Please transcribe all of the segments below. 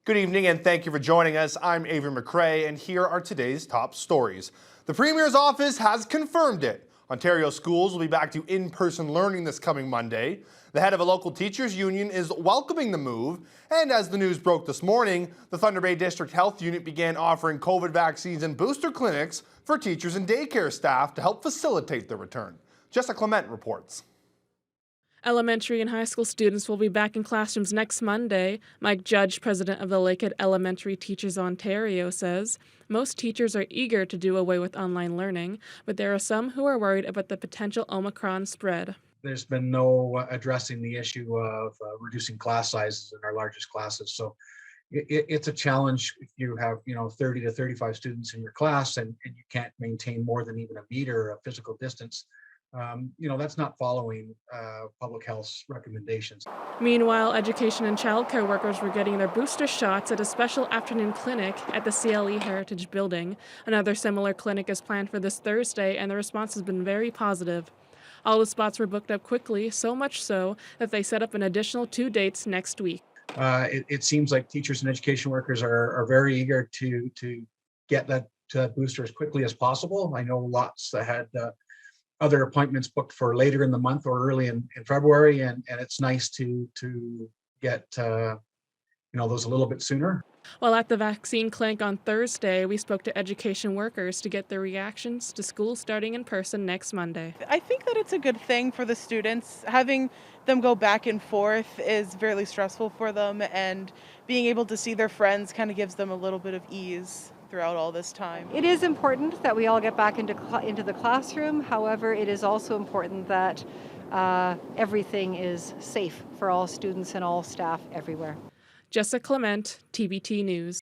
Good evening and thank you for joining us. I'm Avery McCrae and here are today's top stories. The Premier's office has confirmed it. Ontario schools will be back to in-person learning this coming Monday. The head of a local teachers union is welcoming the move. And as the news broke this morning, the Thunder Bay District Health Unit began offering COVID vaccines and booster clinics for teachers and daycare staff to help facilitate the return. Jessica Clement reports. Elementary and high school students will be back in classrooms next Monday. Mike Judge, president of the Lakehead Elementary Teachers Ontario, says most teachers are eager to do away with online learning, but there are some who are worried about the potential Omicron spread. There's been no addressing the issue of reducing class sizes in our largest classes. So it's a challenge if you have 30 to 35 students in your class and you can't maintain more than even a meter of physical distance. That's not following public health's recommendations. Meanwhile, education and childcare workers were getting their booster shots at a special afternoon clinic at the CLE Heritage Building. Another similar clinic is planned for this Thursday, and the response has been very positive. All the spots were booked up quickly, so much so that they set up an additional 2 dates next week. It seems like teachers and education workers are very eager to get that booster as quickly as possible. I know lots that had other appointments booked for later in the month or early in February, and it's nice to get those a little bit sooner. While at the vaccine clinic on Thursday, we spoke to education workers to get their reactions to school starting in person next Monday. I think that it's a good thing for the students. Having them go back and forth is very stressful for them, and being able to see their friends kind of gives them a little bit of ease throughout all this time. It is important that we all get back into the classroom. However, it is also important that everything is safe for all students and all staff everywhere. Jessica Clement, TBT News.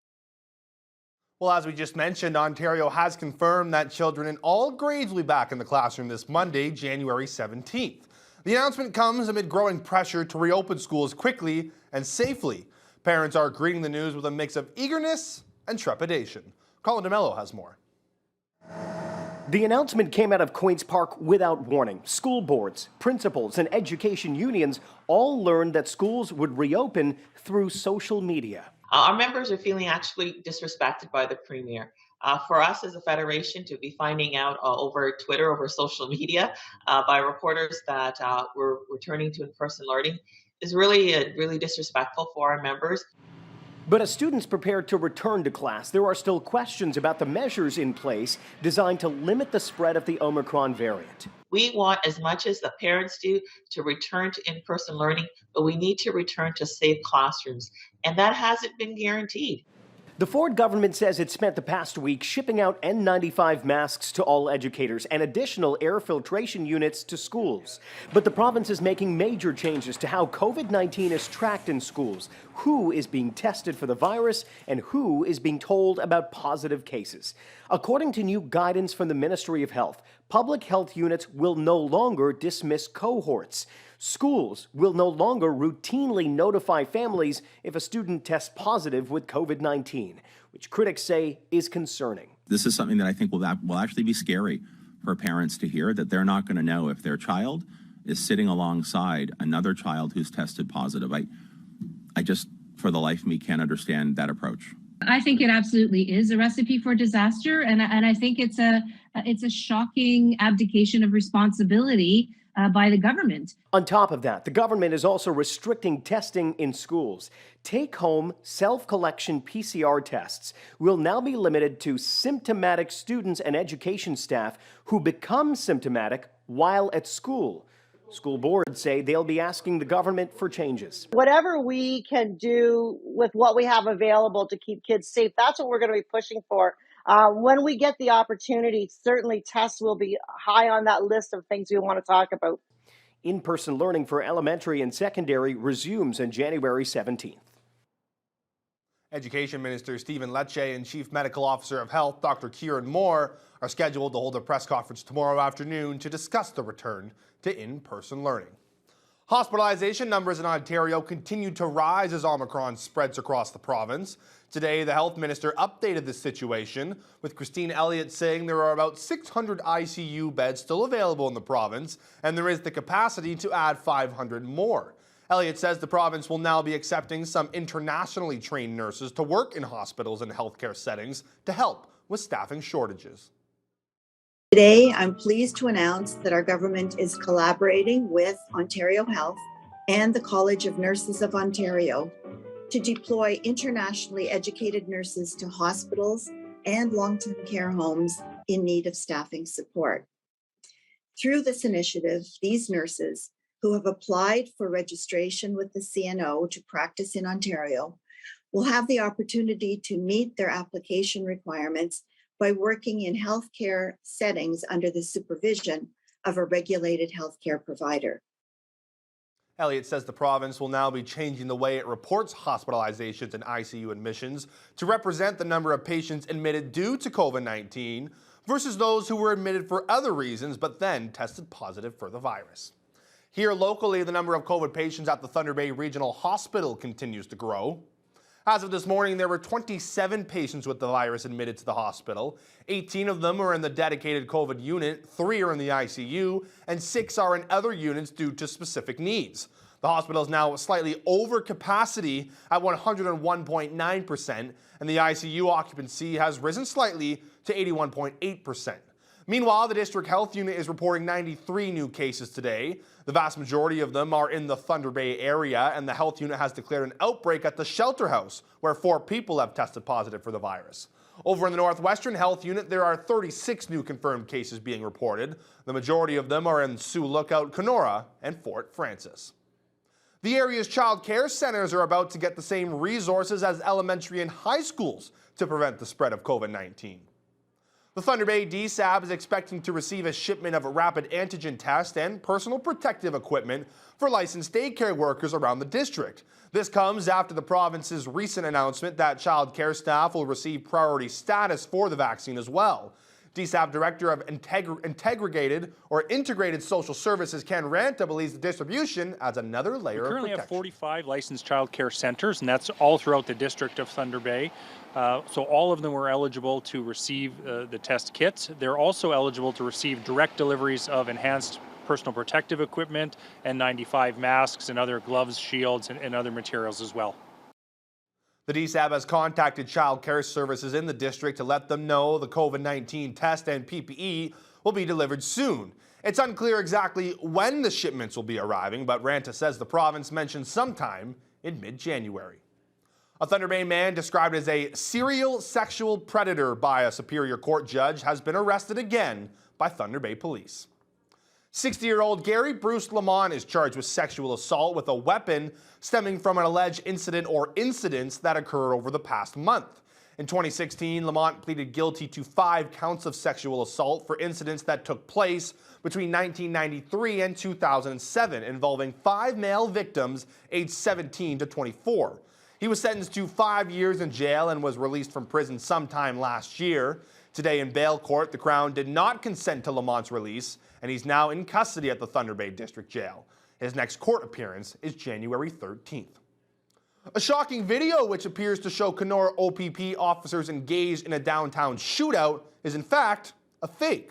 Well, as we just mentioned, Ontario has confirmed that children in all grades will be back in the classroom this Monday, January 17th. The announcement comes amid growing pressure to reopen schools quickly and safely. Parents are greeting the news with a mix of eagerness and trepidation. Colin DeMello has more. The announcement came out of Queen's Park without warning. School boards, principals, and education unions all learned that schools would reopen through social media. Our members are feeling actually disrespected by the Premier. For us as a federation to be finding out over Twitter, over social media, by reporters that we're returning to in-person learning is really disrespectful for our members. But as students prepare to return to class, there are still questions about the measures in place designed to limit the spread of the Omicron variant. We want, as much as the parents do, to return to in-person learning, but we need to return to safe classrooms, and that hasn't been guaranteed. The Ford government says it spent the past week shipping out N95 masks to all educators and additional air filtration units to schools. But the province is making major changes to how COVID-19 is tracked in schools, who is being tested for the virus, and who is being told about positive cases. According to new guidance from the Ministry of Health, public health units will no longer dismiss cohorts. Schools will no longer routinely notify families if a student tests positive with COVID-19, which critics say is concerning. This is something that I think will actually be scary for parents to hear, that they're not going to know if their child is sitting alongside another child who's tested positive. I just, for the life of me, can't understand that approach. I think it absolutely is a recipe for disaster, and I think it's a shocking abdication of responsibility by the government. On top of that, the government is also restricting testing in schools. Take-home self-collection PCR tests will now be limited to symptomatic students and education staff who become symptomatic while at school. School boards say they'll be asking the government for changes. Whatever we can do with what we have available to keep kids safe, that's what we're going to be pushing for. When we get the opportunity, certainly tests will be high on that list of things we want to talk about. In-person learning for elementary and secondary resumes on January 17th. Education Minister Stephen Lecce and Chief Medical Officer of Health Dr. Kieran Moore are scheduled to hold a press conference tomorrow afternoon to discuss the return to in-person learning. Hospitalization numbers in Ontario continue to rise as Omicron spreads across the province. Today, the health minister updated the situation, with Christine Elliott saying there are about 600 ICU beds still available in the province, and there is the capacity to add 500 more. Elliott says the province will now be accepting some internationally trained nurses to work in hospitals and healthcare settings to help with staffing shortages. Today, I'm pleased to announce that our government is collaborating with Ontario Health and the College of Nurses of Ontario to deploy internationally educated nurses to hospitals and long-term care homes in need of staffing support. Through this initiative, these nurses who have applied for registration with the CNO to practice in Ontario will have the opportunity to meet their application requirements by working in healthcare settings under the supervision of a regulated healthcare provider. Elliott says the province will now be changing the way it reports hospitalizations and ICU admissions to represent the number of patients admitted due to COVID-19 versus those who were admitted for other reasons but then tested positive for the virus. Here locally, the number of COVID patients at the Thunder Bay Regional Hospital continues to grow. As of this morning, there were 27 patients with the virus admitted to the hospital. 18 of them are in the dedicated COVID unit, 3 are in the ICU, and 6 are in other units due to specific needs. The hospital is now slightly over capacity at 101.9%, and the ICU occupancy has risen slightly to 81.8%. Meanwhile, the district health unit is reporting 93 new cases today. The vast majority of them are in the Thunder Bay area, and the health unit has declared an outbreak at the shelter house, where 4 people have tested positive for the virus. Over in the Northwestern Health Unit, there are 36 new confirmed cases being reported. The majority of them are in Sioux Lookout, Kenora, and Fort Francis. The area's child care centers are about to get the same resources as elementary and high schools to prevent the spread of COVID-19. The Thunder Bay DSAB is expecting to receive a shipment of rapid antigen tests and personal protective equipment for licensed daycare workers around the district. This comes after the province's recent announcement that child care staff will receive priority status for the vaccine as well. DSAB Director of Integrated Social Services Ken Ranta believes the distribution adds another layer of protection. We currently have 45 licensed child care centers, and that's all throughout the district of Thunder Bay. So all of them were eligible to receive the test kits. They're also eligible to receive direct deliveries of enhanced personal protective equipment, N95 masks and other gloves, shields, and other materials as well. The DSAB has contacted child care services in the district to let them know the COVID-19 test and PPE will be delivered soon. It's unclear exactly when the shipments will be arriving, but Ranta says the province mentioned sometime in mid-January. A Thunder Bay man described as a serial sexual predator by a Superior Court judge has been arrested again by Thunder Bay police. 60-year-old Gary Bruce Lamont is charged with sexual assault with a weapon stemming from an alleged incident or incidents that occurred over the past month. In 2016, Lamont pleaded guilty to 5 counts of sexual assault for incidents that took place between 1993 and 2007, involving 5 male victims aged 17 to 24. He was sentenced to 5 years in jail and was released from prison sometime last year. Today in bail court, the Crown did not consent to Lamont's release, and he's now in custody at the Thunder Bay District Jail. His next court appearance is January 13th. A shocking video which appears to show Kenora OPP officers engaged in a downtown shootout is in fact a fake.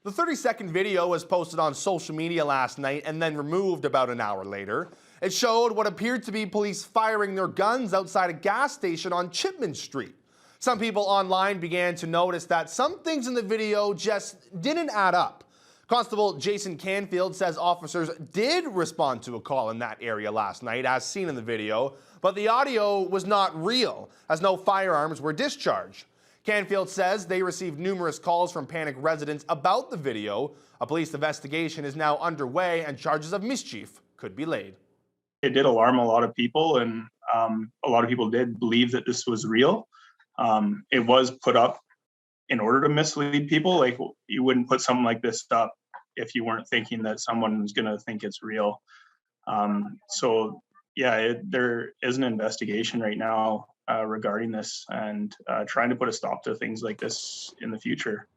The 30-second video was posted on social media last night and then removed about an hour later. It showed what appeared to be police firing their guns outside a gas station on Chipman Street. Some people online began to notice that some things in the video just didn't add up. Constable Jason Canfield says officers did respond to a call in that area last night, as seen in the video, but the audio was not real, as no firearms were discharged. Canfield says they received numerous calls from panicked residents about the video. A police investigation is now underway and charges of mischief could be laid. It did alarm a lot of people, and a lot of people did believe that this was real. It was put up in order to mislead people. Like, you wouldn't put something like this up if you weren't thinking that someone's going to think it's real. So yeah, there is an investigation right now regarding this, and trying to put a stop to things like this in the future.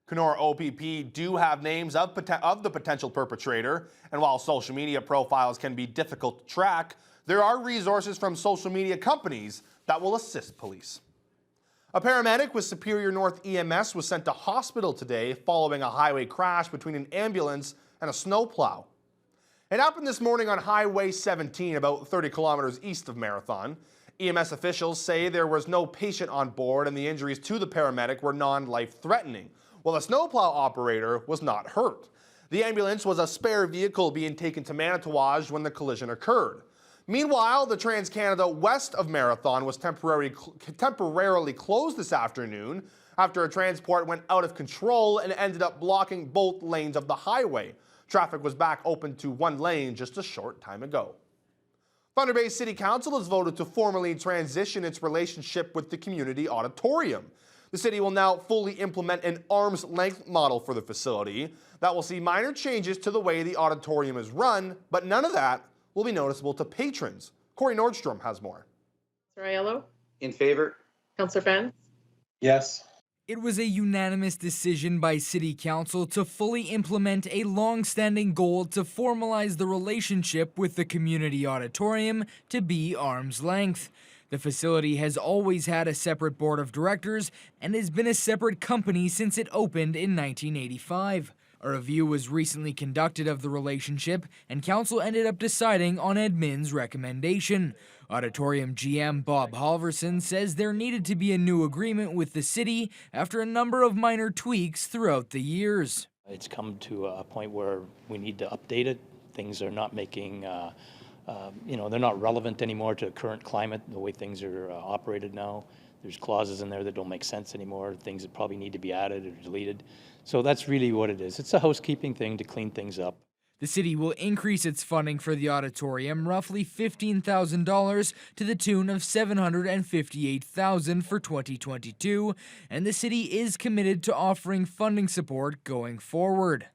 Kenora OPP do have names of the potential perpetrator, and while social media profiles can be difficult to track, there are resources from social media companies that will assist police. A paramedic with Superior North EMS was sent to hospital today following a highway crash between an ambulance and a snowplow. It happened this morning on Highway 17, about 30 kilometers east of Marathon. EMS officials say there was no patient on board and the injuries to the paramedic were non-life-threatening, while the snowplow operator was not hurt. The ambulance was a spare vehicle being taken to Manitowage when the collision occurred. Meanwhile, the Trans-Canada west of Marathon was temporarily closed this afternoon after a transport went out of control and ended up blocking both lanes of the highway. Traffic was back open to one lane just a short time ago. Thunder Bay City Council has voted to formally transition its relationship with the community auditorium. The city will now fully implement an arm's length model for the facility that will see minor changes to the way the auditorium is run, but none of that will be noticeable to patrons. Corey Nordstrom has more. Aiello? In favor. Councillor Fence? Yes. It was a unanimous decision by City Council to fully implement a long-standing goal to formalize the relationship with the community auditorium to be arm's length. The facility has always had a separate board of directors and has been a separate company since it opened in 1985. A review was recently conducted of the relationship, and Council ended up deciding on admin's recommendation. Auditorium GM Bob Halverson says there needed to be a new agreement with the city after a number of minor tweaks throughout the years. It's come to a point where we need to update it. Things are not making, they're not relevant anymore to current climate, the way things are operated now. There's clauses in there that don't make sense anymore, things that probably need to be added or deleted. So that's really what it is. It's a housekeeping thing to clean things up. The city will increase its funding for the auditorium roughly $15,000 to the tune of $758,000 for 2022, and the city is committed to offering funding support going forward.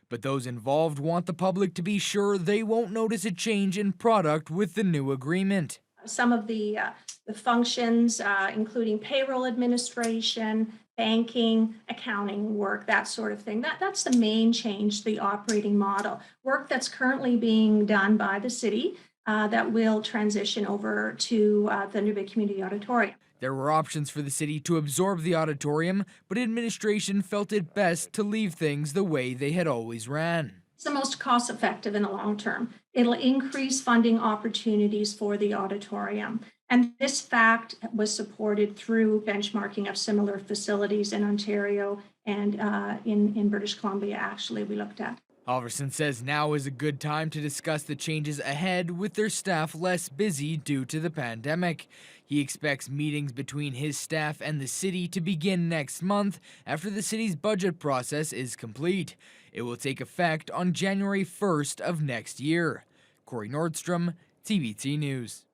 But those involved want the public to be sure they won't notice a change in product with the new agreement. Some of the functions, including payroll administration, banking, accounting work, that sort of thing. That's the main change, the operating model. Work that's currently being done by the city that will transition over to Thunder Bay Community Auditorium. There were options for the city to absorb the auditorium, but administration felt it best to leave things the way they had always ran. It's the most cost effective in the long term. It'll increase funding opportunities for the auditorium. And this fact was supported through benchmarking of similar facilities in Ontario and in British Columbia, actually, we looked at. Halverson says now is a good time to discuss the changes ahead with their staff less busy due to the pandemic. He expects meetings between his staff and the city to begin next month after the city's budget process is complete. It will take effect on January 1st of next year. Corey Nordstrom, TBT News.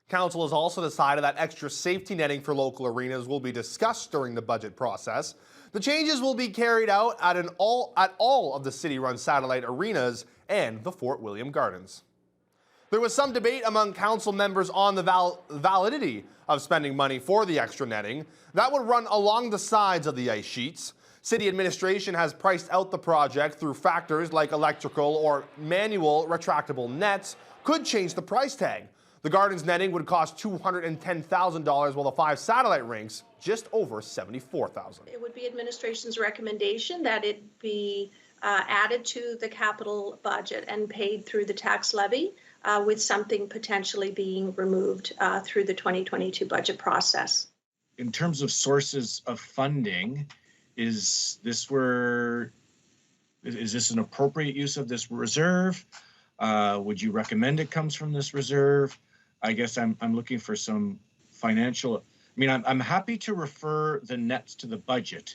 Council has also decided that extra safety netting for local arenas will be discussed during the budget process. The changes will be carried out at all of the city-run satellite arenas and the Fort William Gardens. There was some debate among council members on the validity of spending money for the extra netting. That would run along the sides of the ice sheets. City administration has priced out the project through factors like electrical or manual retractable nets could change the price tag. The Gardens netting would cost $210,000, while the 5 satellite rinks just over $74,000. It would be administration's recommendation that it be added to the capital budget and paid through the tax levy, with something potentially being removed through the 2022 budget process. In terms of sources of funding, is this an appropriate use of this reserve? Would you recommend it comes from this reserve? I guess I'm looking for some financial. I'm happy to refer the nets to the budget.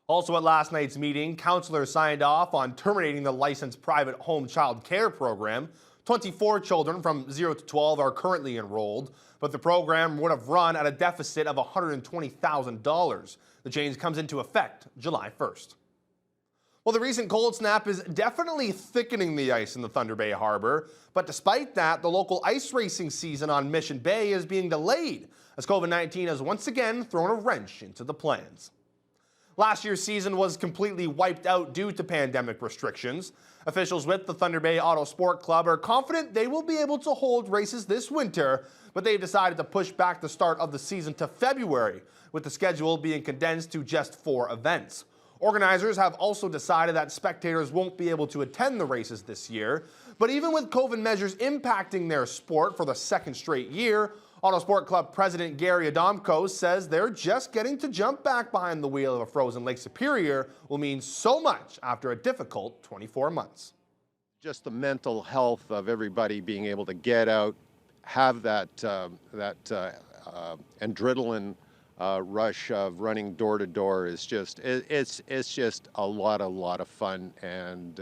Also at last night's meeting, councillors signed off on terminating the licensed private home child care program. 24 children from 0 to 12 are currently enrolled, but the program would have run at a deficit of $120,000. The change comes into effect July 1st. Well, the recent cold snap is definitely thickening the ice in the Thunder Bay Harbor, but despite that, the local ice racing season on Mission Bay is being delayed as COVID-19 has once again thrown a wrench into the plans. Last year's season was completely wiped out due to pandemic restrictions. Officials with the Thunder Bay Auto Sport Club are confident they will be able to hold races this winter, but they've decided to push back the start of the season to February, with the schedule being condensed to just 4 events. Organizers have also decided that spectators won't be able to attend the races this year, but even with COVID measures impacting their sport for the second straight year, Autosport Club President Gary Adamko says they're just getting to jump back behind the wheel of a frozen Lake Superior will mean so much after a difficult 24 months. Just the mental health of everybody being able to get out, have that adrenaline rush of running door to door is just it's just a lot of fun, and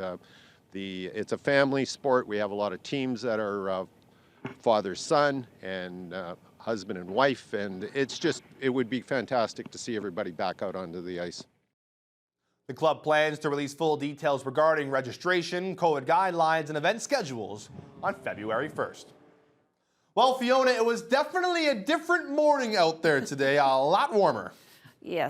it's a family sport. We have a lot of teams that are father son and husband and wife, and it would be fantastic to see everybody back out onto the ice. The club plans to release full details regarding registration, COVID guidelines, and event schedules on February 1st. Well, Fiona, it was definitely a different morning out there today, a lot warmer. Yes.